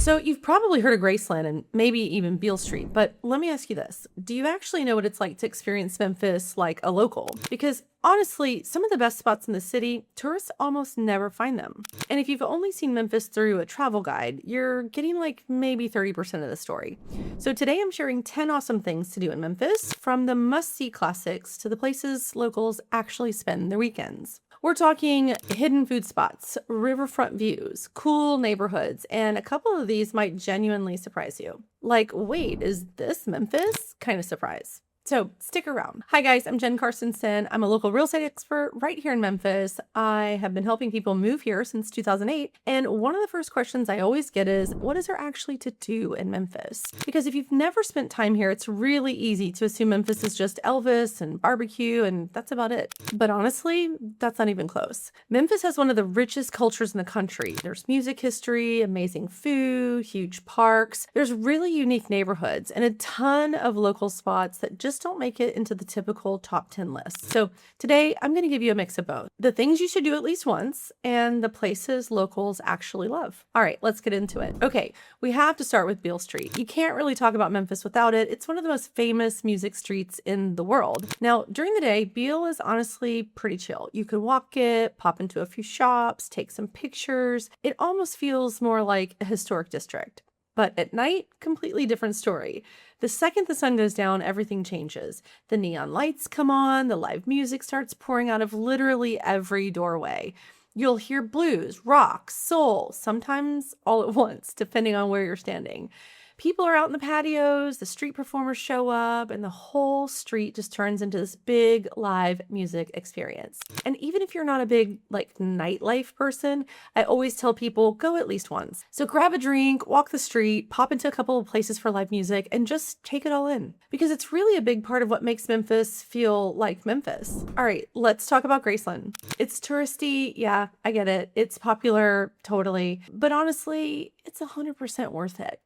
So you've probably heard of Graceland and maybe even Beale Street, but let me ask you this. Do you actually know what it's like to experience Memphis like a local? Because honestly, some of the best spots in the city, tourists almost never find them. And if you've only seen Memphis through a travel guide, you're getting like maybe 30% of the story. So today I'm sharing 10 awesome things to do in Memphis, from the must-see classics to the places locals actually spend their weekends. We're talking hidden food spots, riverfront views, cool neighborhoods, and a couple of these might genuinely surprise you. Like, wait, is this Memphis? Kind of surprise. So stick around. Hi guys, I'm Jen Carson. I'm a local real estate expert right here in Memphis. I have been helping people move here since 2008. And one of the first questions I always get is, what is there actually to do in Memphis? Because if you've never spent time here, it's really easy to assume Memphis is just Elvis and barbecue, and that's about it. But honestly, that's not even close. Memphis has one of the richest cultures in the country. There's music history, amazing food, huge parks. There's really unique neighborhoods and a ton of local spots that just don't make it into the typical top 10 list. So today I'm going to give you a mix of both. The things you should do at least once and the places locals actually love. All right, let's get into it. Okay, we have to start with Beale Street. You can't really talk about Memphis without it. It's one of the most famous music streets in the world. Now, during the day, Beale is honestly pretty chill. You can walk it, pop into a few shops, take some pictures. It almost feels more like a historic district. But at night, completely different story. The second the sun goes down, everything changes. The neon lights come on, the live music starts pouring out of literally every doorway. You'll hear blues, rock, soul, sometimes all at once, depending on where you're standing. People are out in the patios, the street performers show up, and the whole street just turns into this big live music experience. And even if you're not a big nightlife person, I always tell people go at least once. So grab a drink, walk the street, pop into a couple of places for live music, and just take it all in. Because it's really a big part of what makes Memphis feel like Memphis. All right, let's talk about Graceland. It's touristy, yeah, I get it. It's popular, totally. But honestly, it's 100% worth it.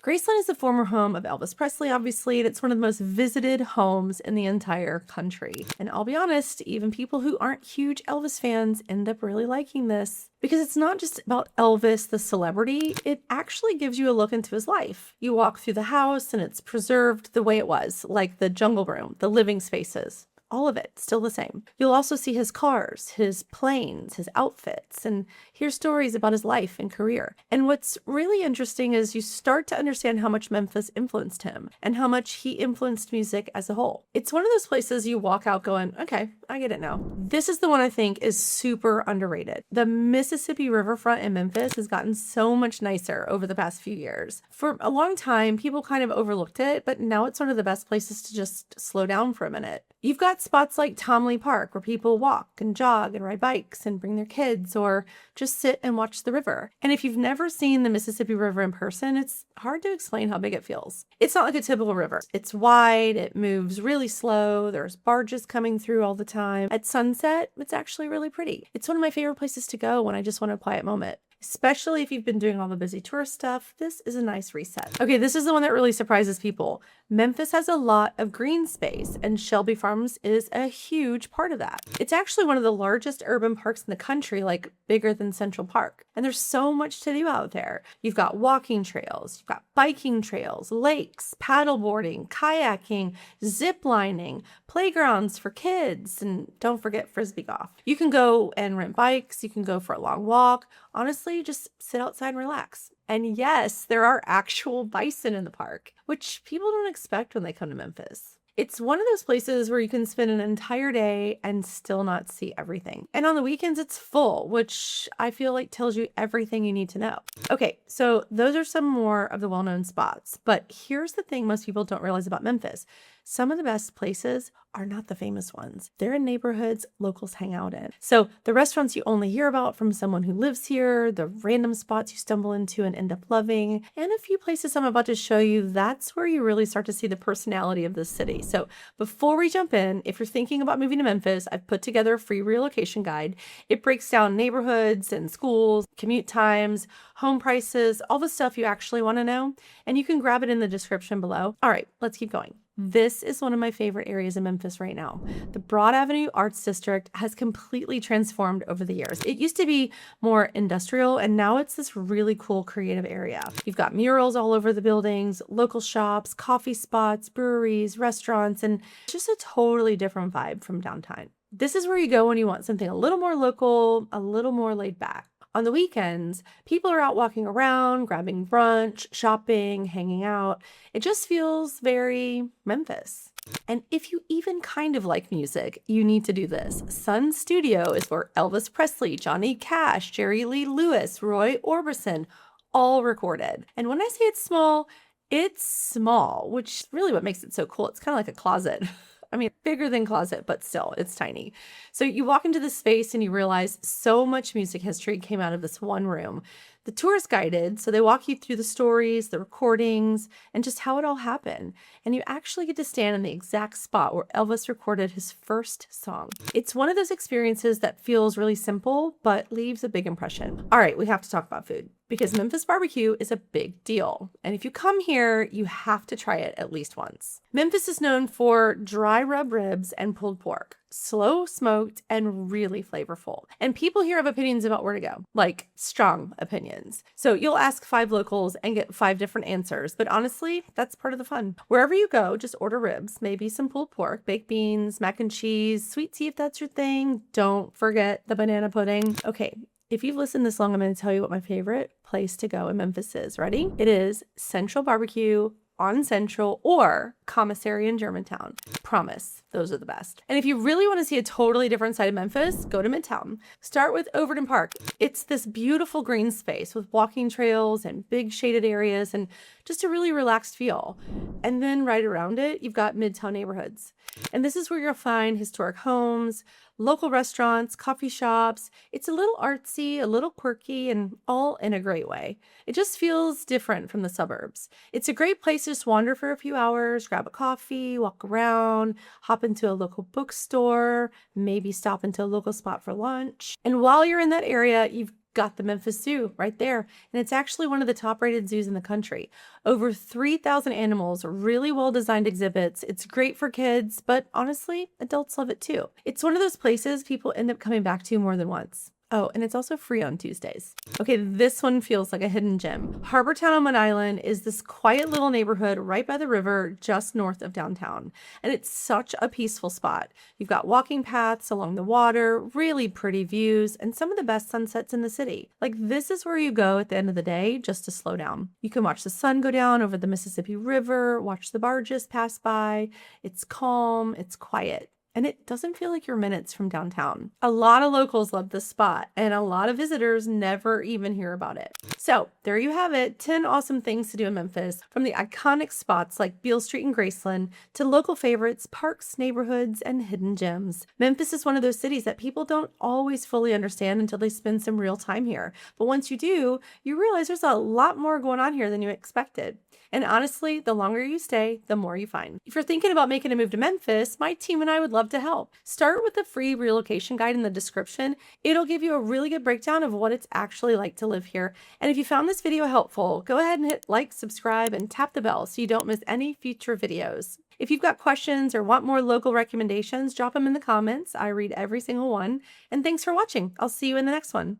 Graceland is the former home of Elvis Presley, obviously, and it's one of the most visited homes in the entire country. And I'll be honest, even people who aren't huge Elvis fans end up really liking this. Because it's not just about Elvis, the celebrity, it actually gives you a look into his life. You walk through the house and it's preserved the way it was, like the jungle room, the living spaces. All of it, still the same. You'll also see his cars, his planes, his outfits, and hear stories about his life and career. And what's really interesting is you start to understand how much Memphis influenced him and how much he influenced music as a whole. It's one of those places you walk out going, okay, I get it now. This is the one I think is super underrated. The Mississippi Riverfront in Memphis has gotten so much nicer over the past few years. For a long time, people kind of overlooked it, but now it's one of the best places to just slow down for a minute. You've got spots like Tom Lee Park where people walk and jog and ride bikes and bring their kids or just sit and watch the river. And if you've never seen the Mississippi River in person, it's hard to explain how big it feels. It's not like a typical river. It's wide, it moves really slow, there's barges coming through all the time. At sunset, it's actually really pretty. It's one of my favorite places to go when I just want a quiet moment. Especially if you've been doing all the busy tourist stuff, this is a nice reset. Okay, this is the one that really surprises people. Memphis has a lot of green space, and Shelby Farms is a huge part of that. It's actually one of the largest urban parks in the country, like bigger than Central Park. And there's so much to do out there. You've got walking trails, you've got biking trails, lakes, paddleboarding, kayaking, zip lining, playgrounds for kids, and don't forget frisbee golf. You can go and rent bikes, you can go for a long walk. Honestly, just sit outside and relax. And yes, there are actual bison in the park, which people don't expect when they come to Memphis. It's one of those places where you can spend an entire day and still not see everything. And on the weekends, it's full, which I feel like tells you everything you need to know. Okay, so those are some more of the well-known spots. But here's the thing most people don't realize about Memphis. Some of the best places are not the famous ones. They're in neighborhoods locals hang out in. So the restaurants you only hear about from someone who lives here, the random spots you stumble into and end up loving, and a few places I'm about to show you, that's where you really start to see the personality of this city. So before we jump in, if you're thinking about moving to Memphis, I've put together a free relocation guide. It breaks down neighborhoods and schools, commute times, home prices, all the stuff you actually want to know, and you can grab it in the description below. All right, let's keep going. This is one of my favorite areas in Memphis right now. The Broad Avenue Arts District has completely transformed over the years. It used to be more industrial, and now it's this really cool creative area. You've got murals all over the buildings, local shops, coffee spots, breweries, restaurants, and just a totally different vibe from downtown. This is where you go when you want something a little more local, a little more laid back. On the weekends, people are out walking around, grabbing brunch, shopping, hanging out. It just feels very Memphis. And if you even kind of like music, you need to do this. Sun Studio is where Elvis Presley, Johnny Cash, Jerry Lee Lewis, Roy Orbison all recorded. And when I say it's small, which is really what makes it so cool. It's kind of like a closet. I mean, bigger than closet, but still, it's tiny. So you walk into this space and you realize so much music history came out of this one room. The tour is guided, so they walk you through the stories, the recordings, and just how it all happened. And you actually get to stand in the exact spot where Elvis recorded his first song. It's one of those experiences that feels really simple, but leaves a big impression. All right, we have to talk about food because Memphis barbecue is a big deal. And if you come here, you have to try it at least once. Memphis is known for dry rub ribs and pulled pork. Slow smoked and really flavorful. And people here have opinions about where to go, like strong opinions. So you'll ask 5 locals and get 5 different answers. But honestly, that's part of the fun. Wherever you go, just order ribs, maybe some pulled pork, baked beans, mac and cheese, sweet tea if that's your thing. Don't forget the banana pudding. Okay. If you've listened this long, I'm going to tell you what my favorite place to go in Memphis is. Ready? It is Central Barbecue on Central or Commissary in Germantown. Promise, those are the best. And if you really want to see a totally different side of Memphis, go to Midtown. Start with Overton Park. It's this beautiful green space with walking trails and big shaded areas and just a really relaxed feel. And then right around it, you've got Midtown neighborhoods. And this is where you'll find historic homes, local restaurants, coffee shops. It's a little artsy, a little quirky, and all in a great way. It just feels different from the suburbs. It's a great place to just wander for a few hours, grab a coffee, walk around, hop into a local bookstore, maybe stop into a local spot for lunch. And while you're in that area, you've got the Memphis Zoo right there. And it's actually one of the top rated zoos in the country. Over 3,000 animals, really well designed exhibits. It's great for kids, but honestly, adults love it too. It's one of those places people end up coming back to more than once. Oh, and it's also free on Tuesdays. Okay, this one feels like a hidden gem. Harbortown on Mud Island is this quiet little neighborhood right by the river just north of downtown. And it's such a peaceful spot. You've got walking paths along the water, really pretty views, and some of the best sunsets in the city. Like this is where you go at the end of the day just to slow down. You can watch the sun go down over the Mississippi River, watch the barges pass by. It's calm, it's quiet. And it doesn't feel like you're minutes from downtown. A lot of locals love this spot, and a lot of visitors never even hear about it. So there you have it, 10 awesome things to do in Memphis, from the iconic spots like Beale Street and Graceland to local favorites, parks, neighborhoods, and hidden gems. Memphis is one of those cities that people don't always fully understand until they spend some real time here. But once you do, you realize there's a lot more going on here than you expected. And honestly, the longer you stay, the more you find. If you're thinking about making a move to Memphis, my team and I would love to help. Start with the free relocation guide in the description. It'll give you a really good breakdown of what it's actually like to live here. And if you found this video helpful, go ahead and hit like, subscribe, and tap the bell so you don't miss any future videos. If you've got questions or want more local recommendations, drop them in the comments. I read every single one. And thanks for watching. I'll see you in the next one.